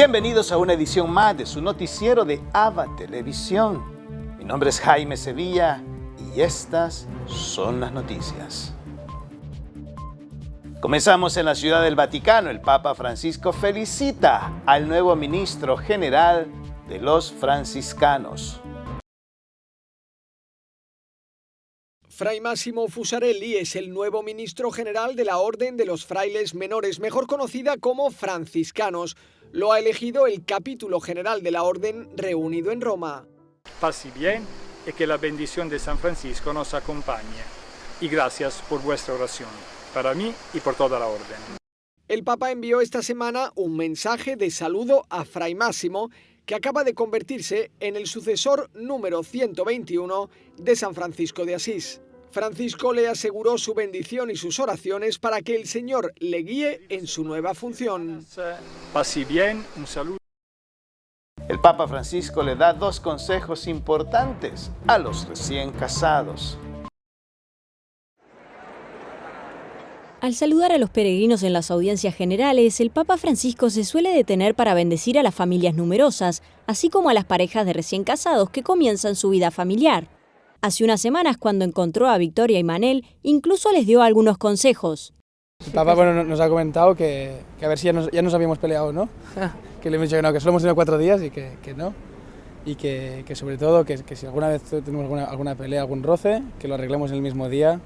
Bienvenidos a una edición más de su noticiero de AVA Televisión. Mi nombre es Jaime Sevilla y estas son las noticias. Comenzamos en la Ciudad del Vaticano. El Papa Francisco felicita al nuevo ministro general de los franciscanos. Fray Massimo Fusarelli es el nuevo ministro general de la Orden de los Frailes Menores, mejor conocida como franciscanos. Lo ha elegido el capítulo general de la Orden reunido en Roma. Pasi bien y que la bendición de San Francisco nos acompañe. Y gracias por vuestra oración, para mí y por toda la Orden. El Papa envió esta semana un mensaje de saludo a Fray Massimo, que acaba de convertirse en el sucesor número 121 de San Francisco de Asís. Francisco le aseguró su bendición y sus oraciones para que el Señor le guíe en su nueva función. Pasi bien, un saludo. El Papa Francisco le da dos consejos importantes a los recién casados. Al saludar a los peregrinos en las audiencias generales, el Papa Francisco se suele detener para bendecir a las familias numerosas, así como a las parejas de recién casados que comienzan su vida familiar. Hace unas semanas, cuando encontró a Victoria y Manel, incluso les dio algunos consejos. El Papa nos ha comentado que a ver si ya nos habíamos peleado, ¿no? Que le hemos dicho que no, que solo hemos tenido 4 días y que no. Y que sobre todo que si alguna vez tenemos alguna pelea, algún roce, que lo arreglemos en el mismo día,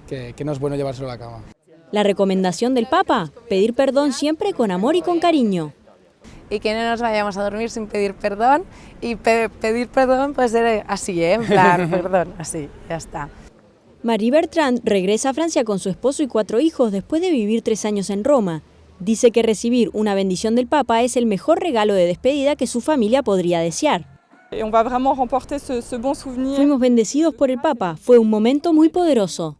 que no es bueno llevárselo a la cama. La recomendación del Papa: pedir perdón siempre con amor y con cariño. Y que no nos vayamos a dormir sin pedir perdón, y pedir perdón puede ser así, en plan, perdón, así, ya está. Marie Bertrand regresa a Francia con su esposo y 4 hijos después de vivir 3 años en Roma. Dice que recibir una bendición del Papa es el mejor regalo de despedida que su familia podría desear. Fuimos bendecidos por el Papa, fue un momento muy poderoso.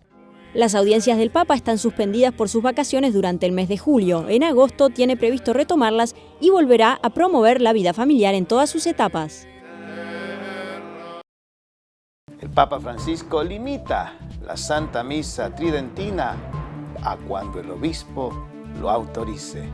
Las audiencias del Papa están suspendidas por sus vacaciones durante el mes de julio. En agosto tiene previsto retomarlas y volverá a promover la vida familiar en todas sus etapas. El Papa Francisco limita la Santa Misa Tridentina a cuando el obispo lo autorice.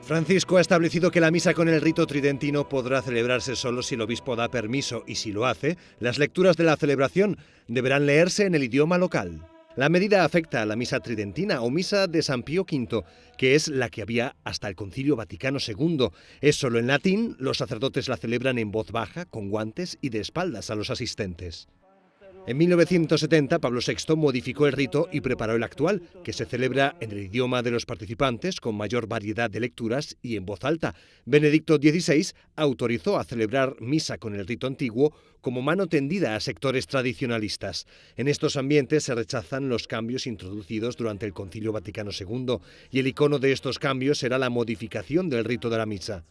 Francisco ha establecido que la misa con el rito tridentino podrá celebrarse solo si el obispo da permiso y, si lo hace, las lecturas de la celebración deberán leerse en el idioma local. La medida afecta a la misa tridentina o misa de San Pío V, que es la que había hasta el Concilio Vaticano II. Es solo en latín, los sacerdotes la celebran en voz baja, con guantes y de espaldas a los asistentes. En 1970, Pablo VI modificó el rito y preparó el actual, que se celebra en el idioma de los participantes con mayor variedad de lecturas y en voz alta. Benedicto XVI autorizó a celebrar misa con el rito antiguo como mano tendida a sectores tradicionalistas. En estos ambientes se rechazan los cambios introducidos durante el Concilio Vaticano II y el icono de estos cambios será la modificación del rito de la misa.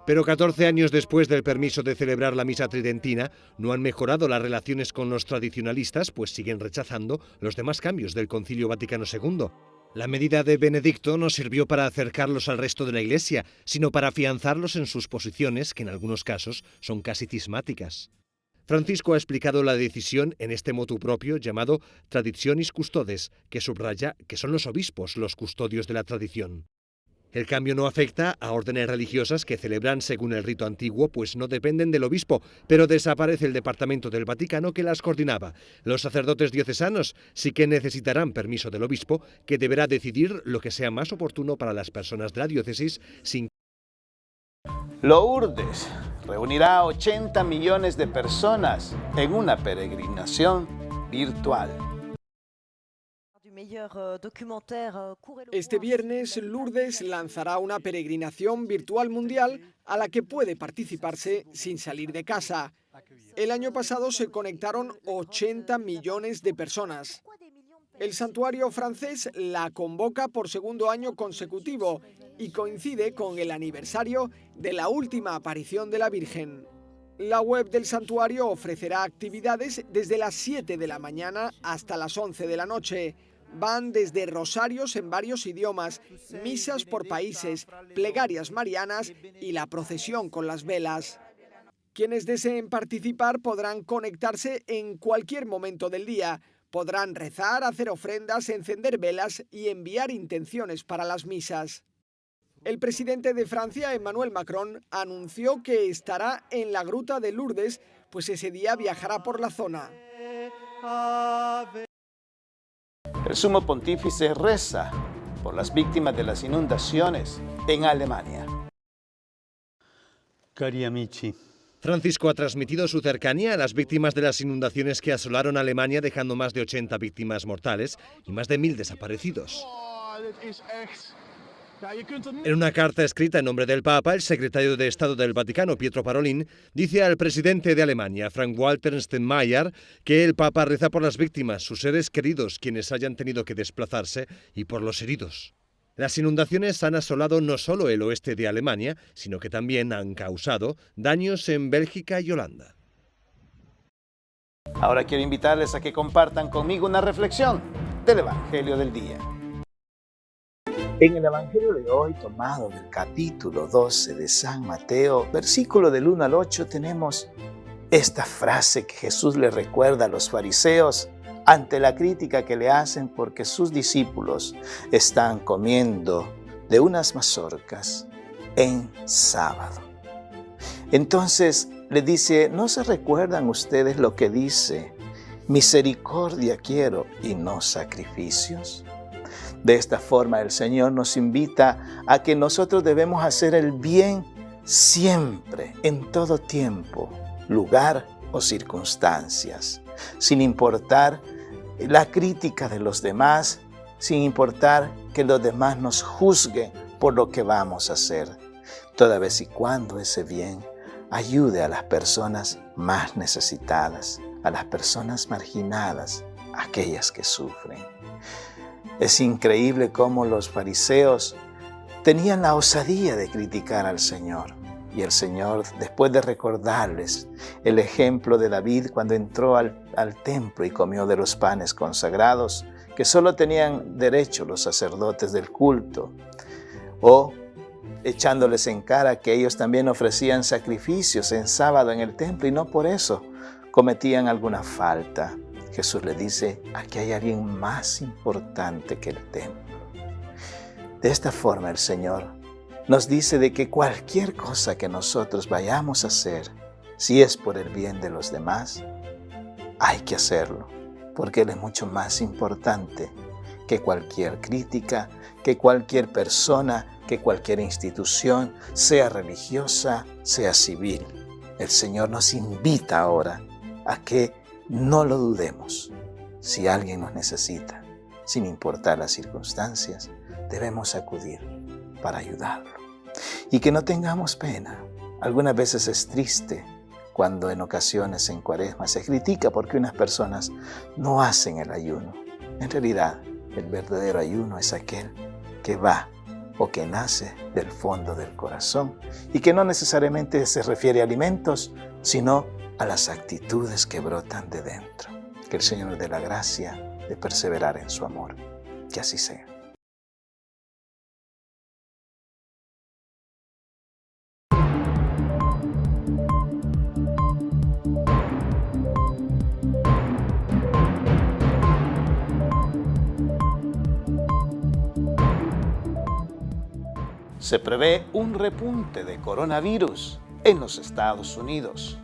Pero 14 años después del permiso de celebrar la misa tridentina, no han mejorado las relaciones con los tradicionalistas, pues siguen rechazando los demás cambios del Concilio Vaticano II. La medida de Benedicto no sirvió para acercarlos al resto de la Iglesia, sino para afianzarlos en sus posiciones, que en algunos casos son casi cismáticas. Francisco ha explicado la decisión en este motu propio llamado Traditionis Custodes, que subraya que son los obispos los custodios de la tradición. El cambio no afecta a órdenes religiosas que celebran según el rito antiguo, pues no dependen del obispo, pero desaparece el departamento del Vaticano que las coordinaba. Los sacerdotes diocesanos sí que necesitarán permiso del obispo, que deberá decidir lo que sea más oportuno para las personas de la diócesis sin... Lourdes reunirá a 80 millones de personas en una peregrinación virtual. Este viernes, Lourdes lanzará una peregrinación virtual mundial a la que puede participarse sin salir de casa. El año pasado se conectaron 80 millones de personas. El santuario francés la convoca por segundo año consecutivo y coincide con el aniversario de la última aparición de la Virgen. La web del santuario ofrecerá actividades desde las 7 de la mañana hasta las 11 de la noche. Van desde rosarios en varios idiomas, misas por países, plegarias marianas y la procesión con las velas. Quienes deseen participar podrán conectarse en cualquier momento del día, Podrán rezar, hacer ofrendas, encender velas y enviar intenciones para las misas. El presidente de Francia, Emmanuel Macron, anunció que estará en la Gruta de Lourdes, pues ese día viajará por la zona. El sumo pontífice reza por las víctimas de las inundaciones en Alemania. Cari amici. Francisco ha transmitido su cercanía a las víctimas de las inundaciones que asolaron Alemania, dejando más de 80 víctimas mortales y más de 1000 desaparecidos. En una carta escrita en nombre del Papa, el secretario de Estado del Vaticano, Pietro Parolin, dice al presidente de Alemania, Frank-Walter Steinmeier, que el Papa reza por las víctimas, sus seres queridos, quienes hayan tenido que desplazarse, y por los heridos. Las inundaciones han asolado no solo el oeste de Alemania, sino que también han causado daños en Bélgica y Holanda. Ahora quiero invitarles a que compartan conmigo una reflexión del Evangelio del día. En el Evangelio de hoy, tomado del capítulo 12 de San Mateo, versículo del 1 al 8, tenemos esta frase que Jesús le recuerda a los fariseos ante la crítica que le hacen porque sus discípulos están comiendo de unas mazorcas en sábado. Entonces le dice, ¿no se recuerdan ustedes lo que dice? Misericordia quiero y no sacrificios. De esta forma el Señor nos invita a que nosotros debemos hacer el bien siempre, en todo tiempo, lugar o circunstancias, sin importar la crítica de los demás, sin importar que los demás nos juzguen por lo que vamos a hacer, toda vez y cuando ese bien ayude a las personas más necesitadas, a las personas marginadas, aquellas que sufren. Es increíble cómo los fariseos tenían la osadía de criticar al Señor. Y el Señor, después de recordarles el ejemplo de David cuando entró al templo y comió de los panes consagrados, que solo tenían derecho los sacerdotes del culto, o echándoles en cara que ellos también ofrecían sacrificios en sábado en el templo y no por eso cometían alguna falta. Jesús le dice, aquí hay alguien más importante que el templo. De esta forma el Señor nos dice de que cualquier cosa que nosotros vayamos a hacer, si es por el bien de los demás, hay que hacerlo, porque Él es mucho más importante que cualquier crítica, que cualquier persona, que cualquier institución, sea religiosa, sea civil. El Señor nos invita ahora a que no lo dudemos. Si alguien nos necesita, sin importar las circunstancias, debemos acudir para ayudarlo. Y que no tengamos pena. Algunas veces es triste cuando en ocasiones en Cuaresma se critica porque unas personas no hacen el ayuno. En realidad, el verdadero ayuno es aquel que va o que nace del fondo del corazón y que no necesariamente se refiere a alimentos, sino a las actitudes que brotan de dentro. Que el Señor nos dé la gracia de perseverar en su amor. Que así sea. Se prevé un repunte de coronavirus en los Estados Unidos.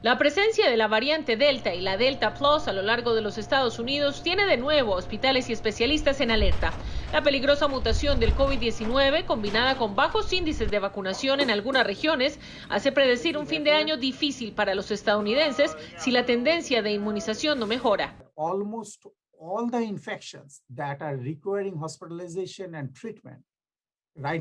La presencia de la variante Delta y la Delta Plus a lo largo de los Estados Unidos tiene de nuevo hospitales y especialistas en alerta. La peligrosa mutación del COVID-19, combinada con bajos índices de vacunación en algunas regiones, hace predecir un fin de año difícil para los estadounidenses si la tendencia de inmunización no mejora. Almost all the infections that are requiring hospitalization and treatment.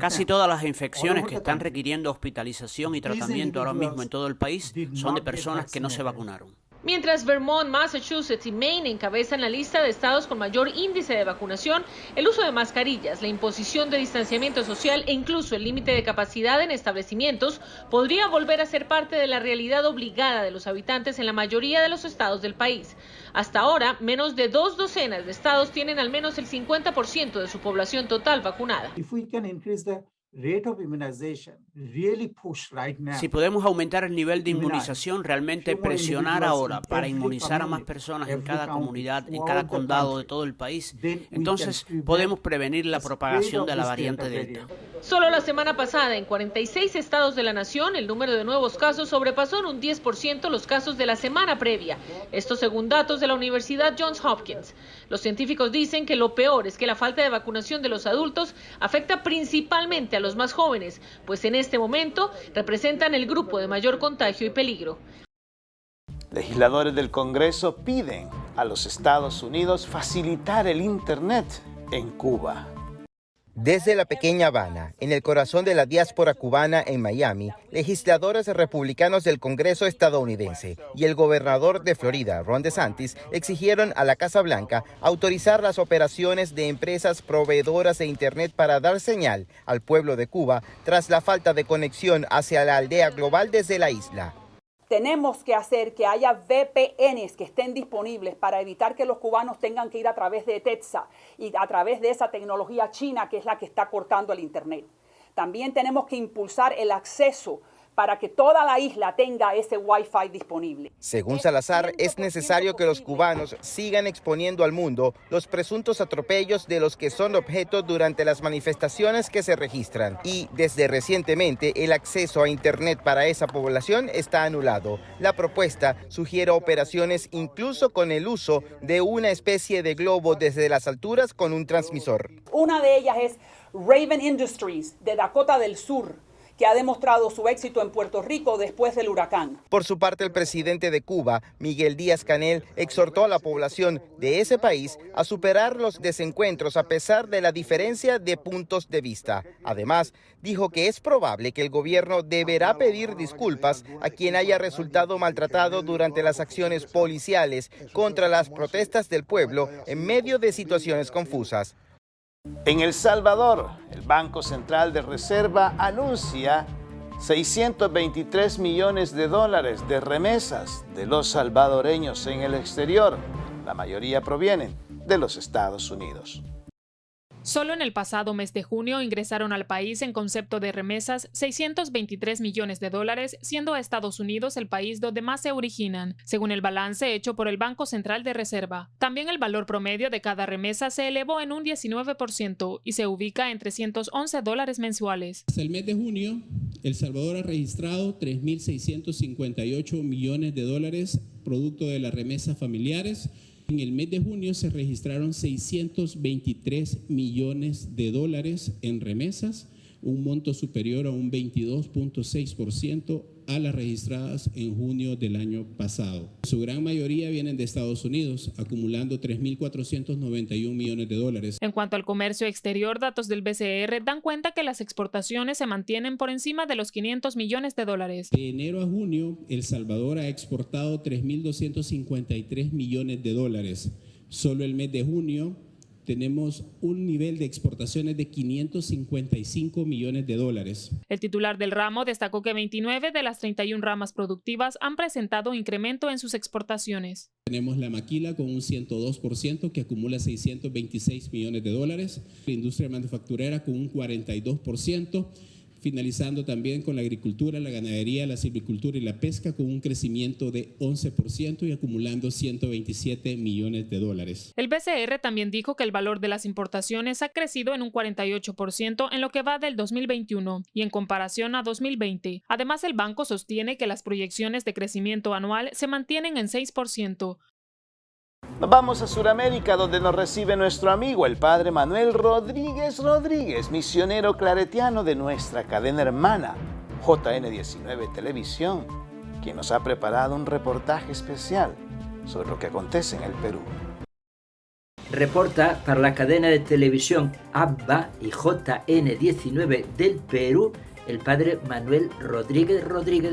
Casi todas las infecciones que están requiriendo hospitalización y tratamiento ahora mismo en todo el país son de personas que no se vacunaron. Mientras Vermont, Massachusetts y Maine encabezan la lista de estados con mayor índice de vacunación, el uso de mascarillas, la imposición de distanciamiento social e incluso el límite de capacidad en establecimientos podría volver a ser parte de la realidad obligada de los habitantes en la mayoría de los estados del país. Hasta ahora, menos de 2 docenas de estados tienen al menos el 50% de su población total vacunada. If we can increase the Si podemos aumentar el nivel de inmunización, realmente presionar ahora para inmunizar a más personas en cada comunidad, en cada condado de todo el país, entonces podemos prevenir la propagación de la variante Delta. Solo la semana pasada, en 46 estados de la nación, el número de nuevos casos sobrepasó en un 10% los casos de la semana previa. Esto según datos de la Universidad Johns Hopkins. Los científicos dicen que lo peor es que la falta de vacunación de los adultos afecta principalmente a los más jóvenes, pues en este momento representan el grupo de mayor contagio y peligro. Legisladores del Congreso piden a los Estados Unidos facilitar el Internet en Cuba. Desde la pequeña Habana, en el corazón de la diáspora cubana en Miami, legisladores republicanos del Congreso estadounidense y el gobernador de Florida, Ron DeSantis, exigieron a la Casa Blanca autorizar las operaciones de empresas proveedoras de Internet para dar señal al pueblo de Cuba tras la falta de conexión hacia la aldea global desde la isla. Tenemos que hacer que haya VPNs que estén disponibles para evitar que los cubanos tengan que ir a través de Tetsa y a través de esa tecnología china que es la que está cortando el Internet. También tenemos que impulsar el acceso para que toda la isla tenga ese Wi-Fi disponible. Según Salazar, es necesario que los cubanos sigan exponiendo al mundo los presuntos atropellos de los que son objeto durante las manifestaciones que se registran. Y desde recientemente el acceso a Internet para esa población está anulado. La propuesta sugiere operaciones incluso con el uso de una especie de globo desde las alturas con un transmisor. Una de ellas es Raven Industries de Dakota del Sur, que ha demostrado su éxito en Puerto Rico después del huracán. Por su parte, el presidente de Cuba, Miguel Díaz-Canel, exhortó a la población de ese país a superar los desencuentros a pesar de la diferencia de puntos de vista. Además, dijo que es probable que el gobierno deberá pedir disculpas a quien haya resultado maltratado durante las acciones policiales contra las protestas del pueblo en medio de situaciones confusas. En El Salvador, el Banco Central de Reserva anuncia 623 millones de dólares de remesas de los salvadoreños en el exterior. La mayoría provienen de los Estados Unidos. Solo en el pasado mes de junio ingresaron al país en concepto de remesas 623 millones de dólares, siendo Estados Unidos el país donde más se originan, según el balance hecho por el Banco Central de Reserva. También el valor promedio de cada remesa se elevó en un 19% y se ubica en $311 mensuales. Hasta el mes de junio, El Salvador ha registrado 3.658 millones de dólares producto de las remesas familiares. En el mes de junio se registraron 623 millones de dólares en remesas, un monto superior a un 22.6% a las registradas en junio del año pasado. Su gran mayoría vienen de Estados Unidos, acumulando 3.491 millones de dólares. En cuanto al comercio exterior, datos del BCR dan cuenta que las exportaciones se mantienen por encima de los 500 millones de dólares. De enero a junio, El Salvador ha exportado 3.253 millones de dólares. Solo el mes de junio tenemos un nivel de exportaciones de 555 millones de dólares. El titular del ramo destacó que 29 de las 31 ramas productivas han presentado incremento en sus exportaciones. Tenemos la maquila con un 102% que acumula 626 millones de dólares, la industria manufacturera con un 42%, finalizando también con la agricultura, la ganadería, la silvicultura y la pesca con un crecimiento de 11% y acumulando 127 millones de dólares. El BCR también dijo que el valor de las importaciones ha crecido en un 48% en lo que va del 2021 y en comparación a 2020. Además, el banco sostiene que las proyecciones de crecimiento anual se mantienen en 6%. Vamos a Sudamérica, donde nos recibe nuestro amigo, el padre Manuel Rodríguez, misionero claretiano de nuestra cadena hermana, JN19 Televisión, quien nos ha preparado un reportaje especial sobre lo que acontece en el Perú. Reporta para la cadena de televisión ABBA y JN19 del Perú, el padre Manuel Rodríguez,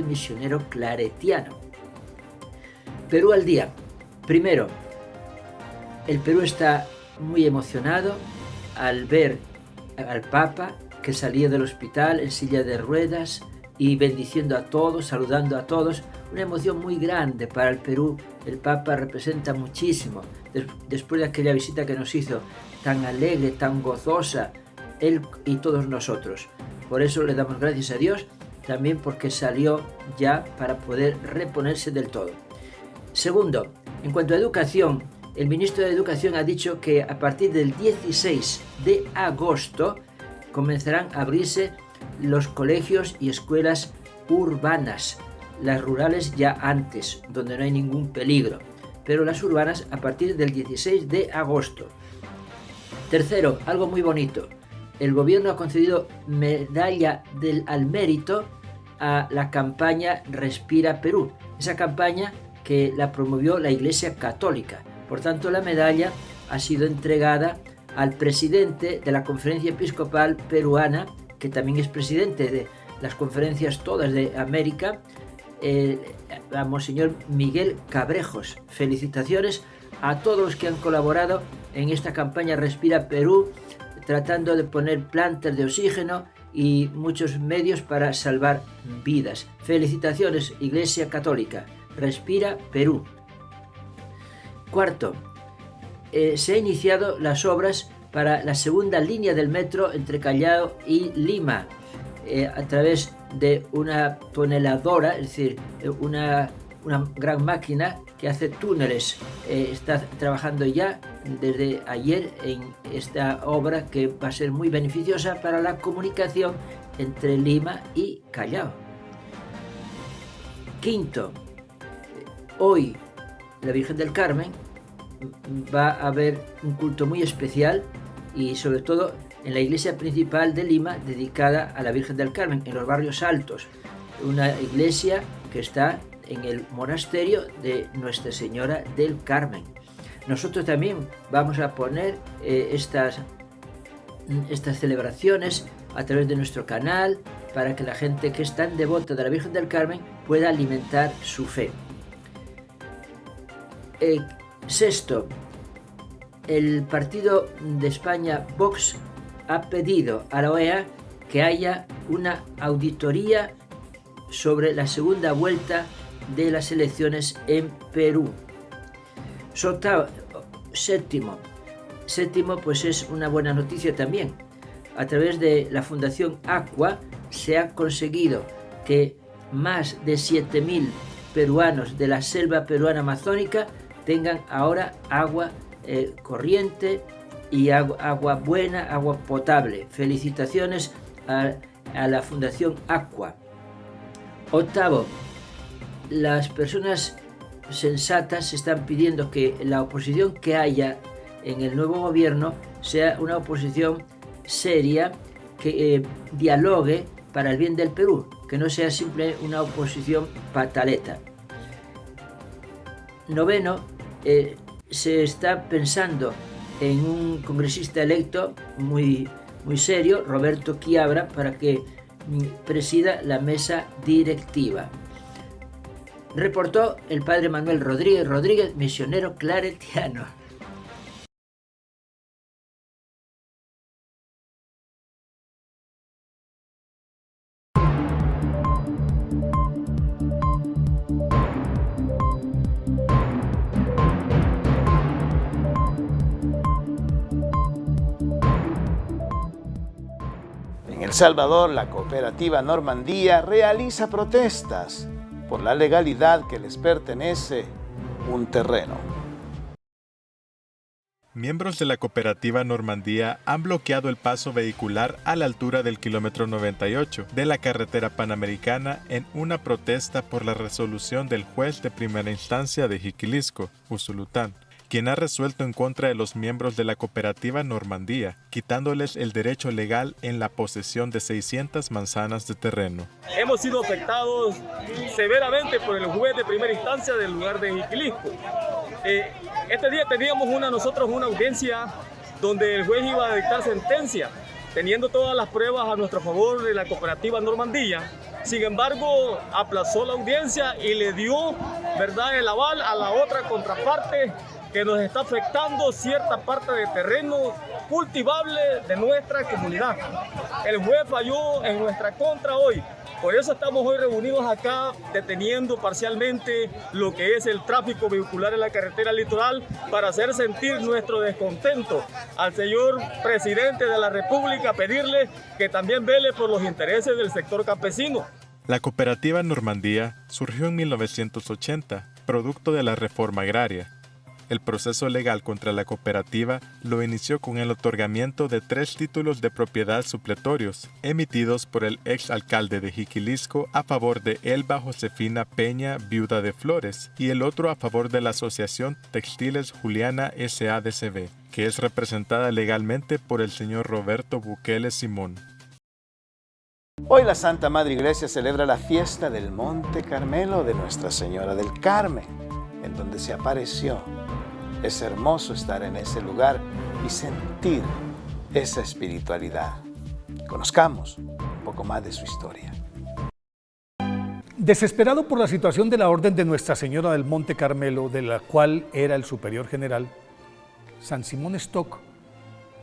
misionero claretiano. Perú al día. Primero, el Perú está muy emocionado al ver al Papa que salía del hospital en silla de ruedas y bendiciendo a todos, saludando a todos. Una emoción muy grande para el Perú. El Papa representa muchísimo. Después de aquella visita que nos hizo tan alegre, tan gozosa, él y todos nosotros. Por eso le damos gracias a Dios, también porque salió ya para poder reponerse del todo. Segundo, en cuanto a educación, el ministro de Educación ha dicho que a partir del 16 de agosto comenzarán a abrirse los colegios y escuelas urbanas, las rurales ya antes, donde no hay ningún peligro, pero las urbanas a partir del 16 de agosto. Tercero, algo muy bonito, el gobierno ha concedido medalla al mérito a la campaña Respira Perú, esa campaña que la promovió la Iglesia Católica. Por tanto, la medalla ha sido entregada al presidente de la Conferencia Episcopal Peruana, que también es presidente de las conferencias todas de América, a Monseñor Miguel Cabrejos. Felicitaciones a todos los que han colaborado en esta campaña Respira Perú, tratando de poner plantas de oxígeno y muchos medios para salvar vidas. Felicitaciones, Iglesia Católica. Respira Perú. Cuarto, se han iniciado las obras para la segunda línea del metro entre Callao y Lima, a través de una tuneladora, es decir, una gran máquina que hace túneles. Está trabajando ya desde ayer en esta obra que va a ser muy beneficiosa para la comunicación entre Lima y Callao. Quinto, hoy la Virgen del Carmen va a haber un culto muy especial y sobre todo en la iglesia principal de Lima dedicada a la Virgen del Carmen, en los barrios altos, una iglesia que está en el monasterio de Nuestra Señora del Carmen. Nosotros también vamos a poner estas celebraciones a través de nuestro canal para que la gente que es tan devota de la Virgen del Carmen pueda alimentar su fe. Sexto, el partido de España, Vox, ha pedido a la OEA que haya una auditoría sobre la segunda vuelta de las elecciones en Perú. Séptimo, pues es una buena noticia también. A través de la Fundación Aqua se ha conseguido que más de 7.000 peruanos de la selva peruana amazónica tengan ahora agua corriente y agua buena, agua potable. Felicitaciones a la Fundación Aqua. Octavo, las personas sensatas están pidiendo que la oposición que haya en el nuevo gobierno sea una oposición seria, que dialogue para el bien del Perú, que no sea simple una oposición pataleta. Noveno, se está pensando en un congresista electo muy serio, Roberto Quiabra, para que presida la mesa directiva. Reportó el padre Manuel Rodríguez, misionero claretiano. En El Salvador, la cooperativa Normandía realiza protestas por la legalidad que les pertenece un terreno. Miembros de la cooperativa Normandía han bloqueado el paso vehicular a la altura del kilómetro 98 de la carretera panamericana en una protesta por la resolución del juez de primera instancia de Jiquilisco, Usulután, quien ha resuelto en contra de los miembros de la cooperativa Normandía, quitándoles el derecho legal en la posesión de 600 manzanas de terreno. Hemos sido afectados severamente por el juez de primera instancia del lugar de Jiquilisco. Este día teníamos nosotros una audiencia donde el juez iba a dictar sentencia, teniendo todas las pruebas a nuestro favor de la cooperativa Normandía. Sin embargo, aplazó la audiencia y le dio, ¿verdad?, el aval a la otra contraparte que nos está afectando cierta parte de terreno cultivable de nuestra comunidad. El juez falló en nuestra contra hoy, Por eso estamos hoy reunidos acá, deteniendo parcialmente lo que es el tráfico vehicular en la carretera litoral para hacer sentir nuestro descontento al señor presidente de la República, pedirle que también vele por los intereses del sector campesino. La cooperativa Normandía surgió en 1980, producto de la reforma agraria. El proceso legal contra la cooperativa lo inició con el otorgamiento de 3 títulos de propiedad supletorios, emitidos por el ex alcalde de Jiquilisco a favor de Elba Josefina Peña, viuda de Flores, y el otro a favor de la Asociación Textiles Juliana S.A.D.C.B., que es representada legalmente por el señor Roberto Bukele Simón. Hoy la Santa Madre Iglesia celebra la fiesta del Monte Carmelo de Nuestra Señora del Carmen, en donde se apareció. Es hermoso estar en ese lugar y sentir esa espiritualidad. Conozcamos un poco más de su historia. Desesperado por la situación de la Orden de Nuestra Señora del Monte Carmelo, de la cual era el superior general, San Simón Stock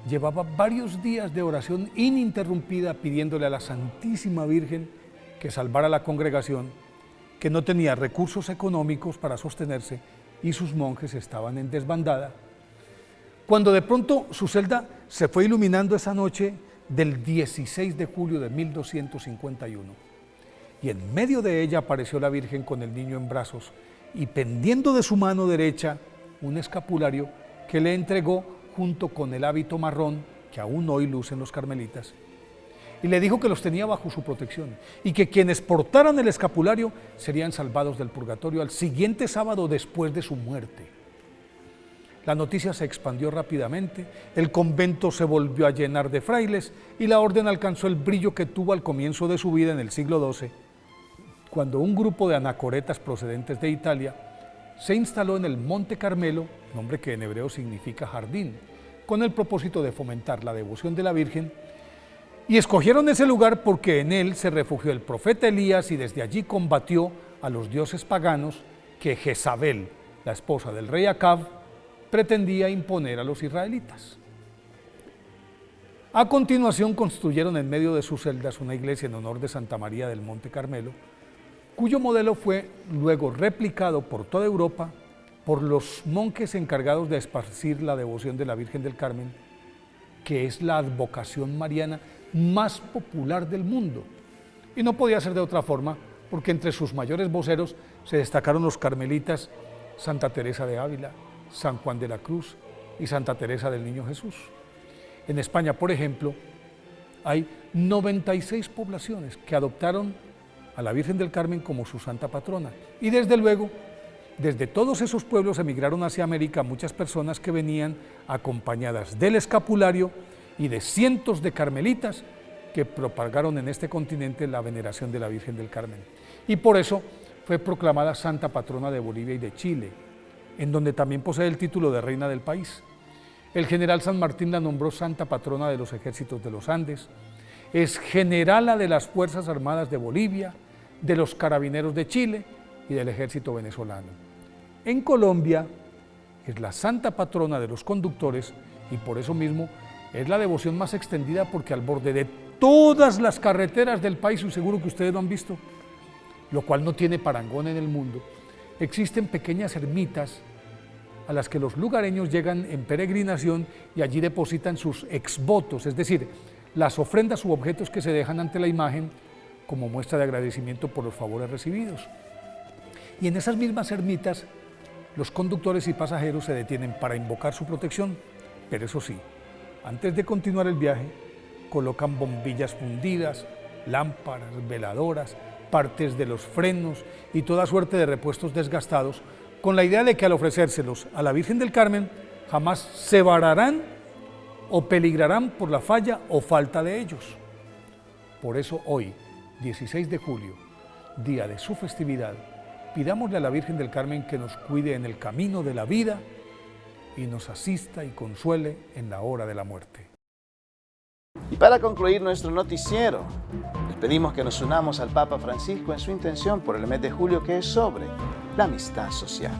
llevaba varios días de oración ininterrumpida pidiéndole a la Santísima Virgen que salvara a la congregación, que no tenía recursos económicos para sostenerse y sus monjes estaban en desbandada, cuando de pronto su celda se fue iluminando esa noche del 16 de julio de 1251. Y en medio de ella apareció la Virgen con el niño en brazos y pendiendo de su mano derecha un escapulario que le entregó junto con el hábito marrón que aún hoy lucen los carmelitas. Y le dijo que los tenía bajo su protección y que quienes portaran el escapulario serían salvados del purgatorio al siguiente sábado después de su muerte. La noticia se expandió rápidamente, el convento se volvió a llenar de frailes y la orden alcanzó el brillo que tuvo al comienzo de su vida en el siglo XII, cuando un grupo de anacoretas procedentes de Italia se instaló en el Monte Carmelo, nombre que en hebreo significa jardín, con el propósito de fomentar la devoción de la Virgen. Y escogieron ese lugar porque en él se refugió el profeta Elías y desde allí combatió a los dioses paganos que Jezabel, la esposa del rey Acab, pretendía imponer a los israelitas. A continuación construyeron en medio de sus celdas una iglesia en honor de Santa María del Monte Carmelo, cuyo modelo fue luego replicado por toda Europa por los monjes encargados de esparcir la devoción de la Virgen del Carmen, que es la advocación mariana más popular del mundo. Y no podía ser de otra forma, porque entre sus mayores voceros se destacaron los carmelitas Santa Teresa de Ávila, San Juan de la Cruz y Santa Teresa del Niño Jesús. En España, por ejemplo, hay 96 poblaciones que adoptaron a la Virgen del Carmen como su santa patrona. Y desde luego, desde todos esos pueblos emigraron hacia América muchas personas que venían acompañadas del escapulario y de cientos de carmelitas que propagaron en este continente la veneración de la Virgen del Carmen. Y por eso fue proclamada santa patrona de Bolivia y de Chile, en donde también posee el título de reina del país. El general San Martín la nombró santa patrona de los ejércitos de los Andes, es generala de las Fuerzas Armadas de Bolivia, de los Carabineros de Chile y del ejército venezolano. En Colombia es la santa patrona de los conductores y por eso mismo es la devoción más extendida, porque al borde de todas las carreteras del país, y seguro que ustedes lo han visto, lo cual no tiene parangón en el mundo, existen pequeñas ermitas a las que los lugareños llegan en peregrinación y allí depositan sus exvotos, es decir, las ofrendas u objetos que se dejan ante la imagen como muestra de agradecimiento por los favores recibidos. Y en esas mismas ermitas, los conductores y pasajeros se detienen para invocar su protección, pero eso sí, antes de continuar el viaje, colocan bombillas fundidas, lámparas, veladoras, partes de los frenos y toda suerte de repuestos desgastados, con la idea de que al ofrecérselos a la Virgen del Carmen, jamás se vararán o peligrarán por la falla o falta de ellos. Por eso hoy, 16 de julio, día de su festividad, pidámosle a la Virgen del Carmen que nos cuide en el camino de la vida y nos asista y consuele en la hora de la muerte. Y para concluir nuestro noticiero, les pedimos que nos unamos al Papa Francisco en su intención por el mes de julio, que es sobre la amistad social.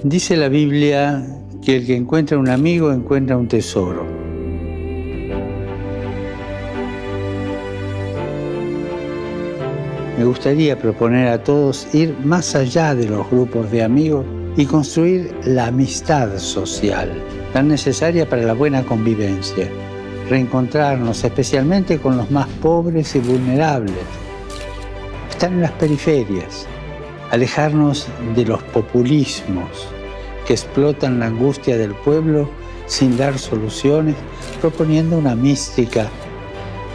Dice la Biblia que el que encuentra un amigo encuentra un tesoro. Me gustaría proponer a todos ir más allá de los grupos de amigos y construir la amistad social, tan necesaria para la buena convivencia. Reencontrarnos especialmente con los más pobres y vulnerables. Están en las periferias. Alejarnos de los populismos que explotan la angustia del pueblo sin dar soluciones, proponiendo una mística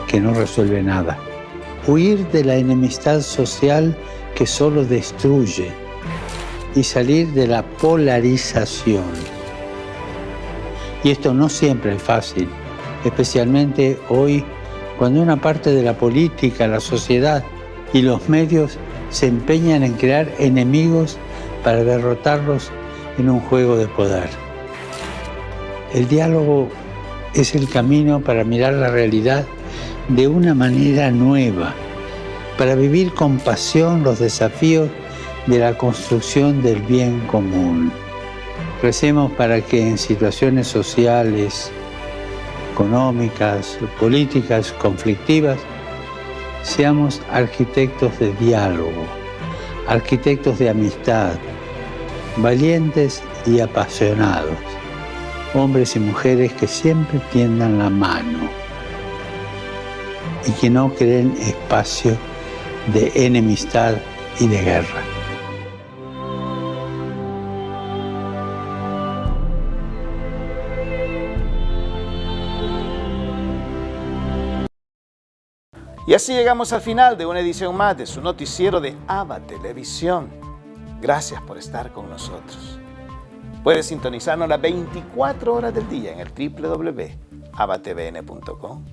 que no resuelve nada. Huir de la enemistad social que solo destruye y salir de la polarización. Y esto no siempre es fácil, especialmente hoy, cuando una parte de la política, la sociedad y los medios se empeñan en crear enemigos para derrotarlos en un juego de poder. El diálogo es el camino para mirar la realidad de una manera nueva, para vivir con pasión los desafíos de la construcción del bien común. Recemos para que en situaciones sociales, económicas, políticas conflictivas, seamos arquitectos de diálogo, arquitectos de amistad, valientes y apasionados, hombres y mujeres que siempre tiendan la mano y que no creen espacio de enemistad y de guerra. Y así llegamos al final de una edición más de su noticiero de ABA Televisión. Gracias por estar con nosotros. Puedes sintonizarnos las 24 horas del día en el www.abatvn.com,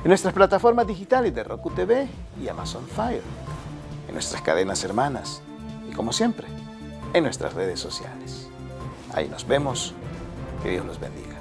en nuestras plataformas digitales de Roku TV y Amazon Fire, en nuestras cadenas hermanas y, como siempre, en nuestras redes sociales. Ahí nos vemos. Que Dios los bendiga.